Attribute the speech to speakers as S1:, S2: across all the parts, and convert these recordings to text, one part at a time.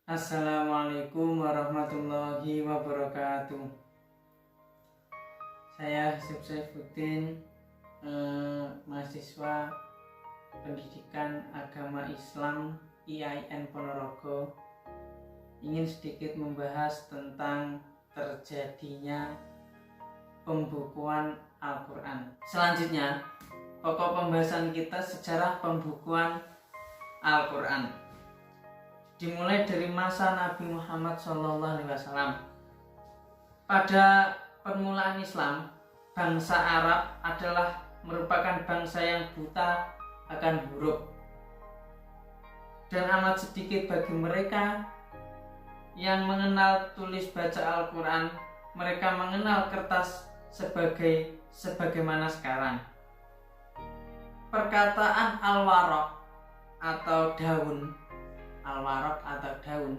S1: Assalamualaikum warahmatullahi wabarakatuh. Saya Hasib Saifuddin, mahasiswa Pendidikan Agama Islam IAIN Ponorogo, ingin sedikit membahas tentang terjadinya pembukuan Al-Quran. Selanjutnya, pokok pembahasan kita sejarah pembukuan Al-Quran. Dimulai dari masa Nabi Muhammad SAW. Pada permulaan Islam, bangsa Arab adalah merupakan bangsa yang buta akan huruf, dan amat sedikit bagi mereka yang mengenal tulis baca Al-Quran. Mereka mengenal kertas sebagaimana sekarang. Perkataan al-waraq atau daun, al-waraq atau daun,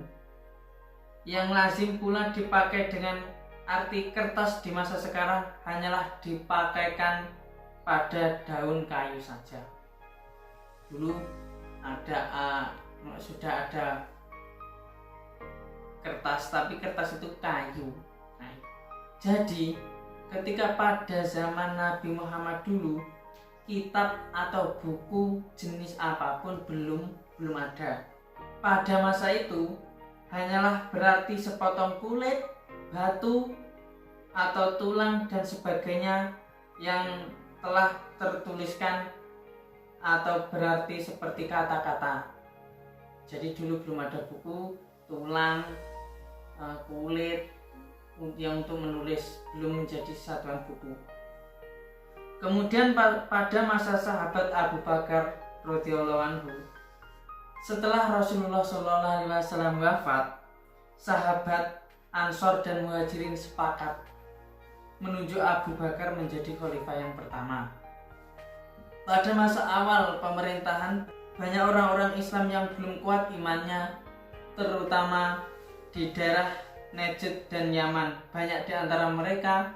S1: yang lazim pula dipakai dengan arti kertas di masa sekarang hanyalah dipakaikan pada daun kayu saja. Dulu sudah ada kertas, tapi kertas itu kayu. Jadi ketika pada zaman Nabi Muhammad dulu, kitab atau buku jenis apapun belum ada. Pada masa itu hanyalah berarti sepotong kulit, batu, atau tulang dan sebagainya yang telah tertuliskan, atau berarti seperti kata-kata. Jadi dulu belum ada buku, tulang, kulit yang untuk menulis, belum menjadi satuan buku. Kemudian pada masa sahabat Abu Bakar radhiyallahu anhu, setelah Rasulullah SAW wafat, sahabat Ansor dan Muhajirin sepakat menunjuk Abu Bakar menjadi khalifah yang pertama. Pada masa awal pemerintahan, banyak orang-orang Islam yang belum kuat imannya, terutama di daerah Najd dan Yaman. Banyak di antara mereka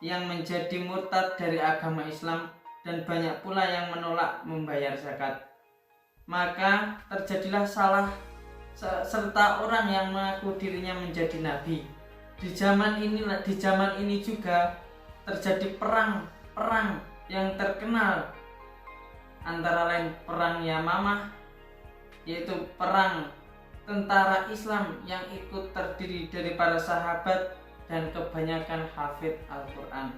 S1: yang menjadi murtad dari agama Islam, dan banyak pula yang menolak membayar zakat. Maka terjadilah salah serta orang yang mengaku dirinya menjadi nabi. Di zaman ini juga terjadi perang yang terkenal, antara lain perang Yamamah, yaitu perang tentara Islam yang ikut terdiri dari para sahabat dan kebanyakan hafid Al-Quran.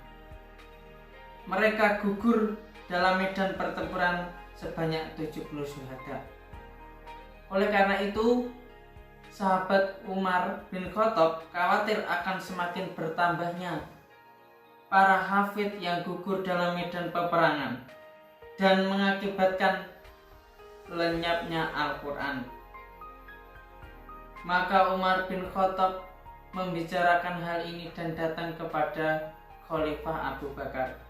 S1: Mereka gugur dalam medan pertempuran sebanyak 70 syuhada. Oleh karena itu, sahabat Umar bin Khattab khawatir akan semakin bertambahnya para hafid yang gugur dalam medan peperangan dan mengakibatkan lenyapnya Al-Quran. Maka Umar bin Khattab membicarakan hal ini dan datang kepada Khalifah Abu Bakar.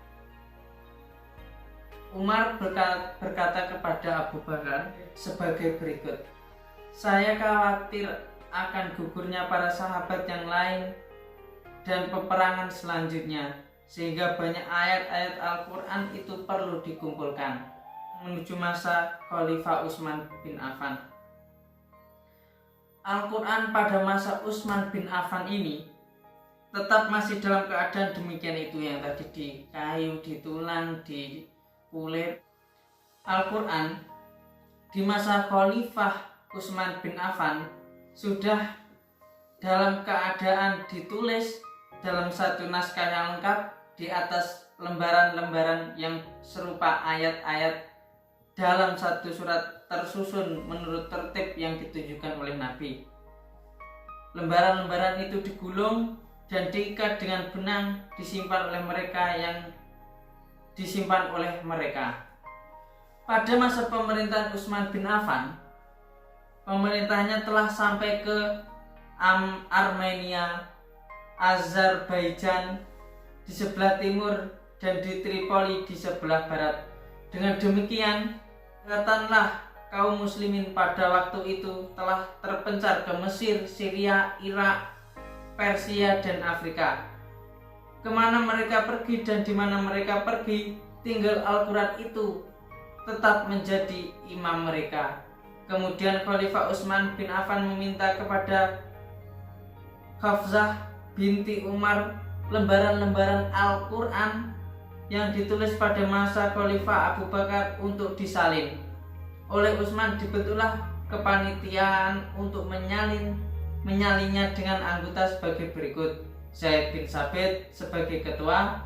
S1: Umar berkata kepada Abu Bakar sebagai berikut: "Saya khawatir akan gugurnya para sahabat yang lain dan peperangan selanjutnya, sehingga banyak ayat-ayat Al-Quran itu perlu dikumpulkan menuju masa Khalifah Utsman bin Affan." Al-Quran pada masa Utsman bin Affan ini tetap masih dalam keadaan demikian itu, yang tadi di kayu, di tulang, di kulit. Al-Quran di masa Khalifah Utsman bin Affan sudah dalam keadaan ditulis dalam satu naskah yang lengkap di atas lembaran-lembaran yang serupa ayat-ayat dalam satu surat tersusun menurut tertib yang ditunjukkan oleh Nabi. Lembaran-lembaran itu digulung dan diikat dengan benang, disimpan oleh mereka. Pada masa pemerintahan Utsman bin Affan, pemerintahnya telah sampai ke Armenia, Azerbaijan di sebelah timur, dan di Tripoli di sebelah barat. Dengan demikian, katakanlah kaum muslimin pada waktu itu telah terpencar ke Mesir, Syria, Irak, Persia, dan Afrika. Kemana mereka pergi dan di mana mereka pergi, tinggal Al-Quran itu tetap menjadi imam mereka. Kemudian Khalifah Utsman bin Affan meminta kepada Hafsah binti Umar lembaran-lembaran Al-Quran yang ditulis pada masa Khalifah Abu Bakar untuk disalin. Oleh Utsman dibentuklah kepanitiaan untuk menyalinnya dengan anggota sebagai berikut: Zaid bin Sabit sebagai ketua,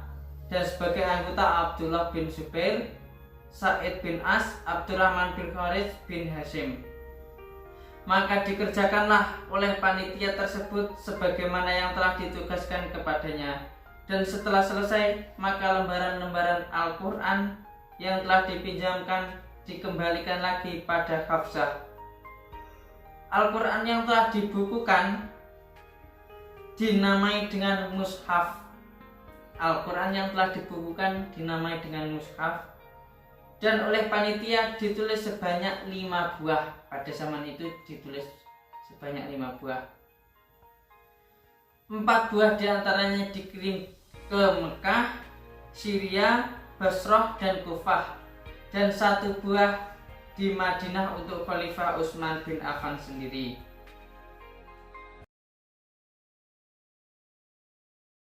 S1: dan sebagai anggota Abdullah bin Zubair, Sa'id bin As, Abdurrahman bin Kharij bin Hashim. Maka dikerjakanlah oleh panitia tersebut sebagaimana yang telah ditugaskan kepadanya. Dan setelah selesai, maka lembaran-lembaran Al-Quran yang telah dipinjamkan dikembalikan lagi pada Hafsah. Al-Quran yang telah dibukukan dinamai dengan mushaf. Al-Quran yang telah dibukukan dinamai dengan mushaf, dan oleh panitia ditulis sebanyak 5 buah. Pada zaman itu ditulis sebanyak 5 buah. 4 buah diantaranya dikirim ke Mekah, Syria, Basrah, dan Kufah, dan 1 buah di Madinah untuk Khalifah Utsman bin Affan sendiri.